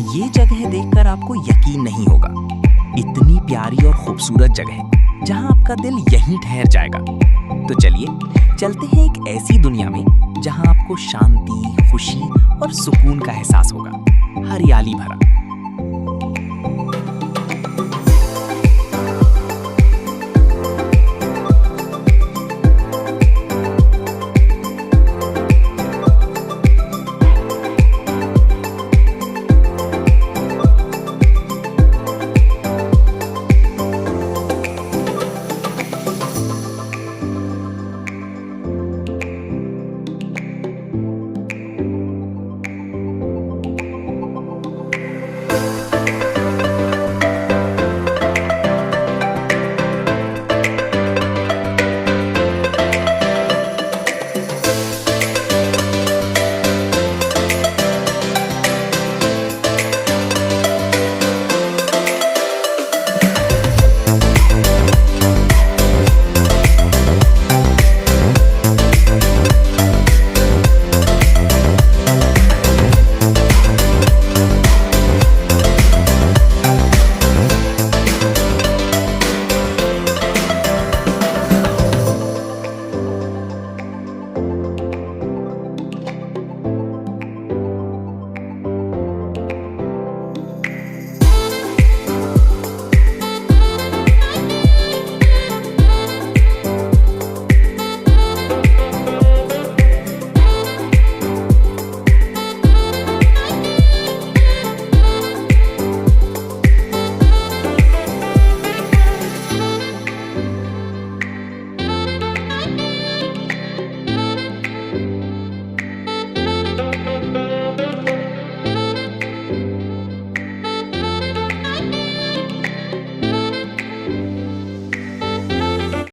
ये जगह देखकर आपको यकीन नहीं होगा, इतनी प्यारी और खूबसूरत जगह है जहां आपका दिल यहीं ठहर जाएगा। तो चलिए चलते हैं एक ऐसी दुनिया में जहां आपको शांति, खुशी और सुकून का एहसास होगा, हरियाली भरा।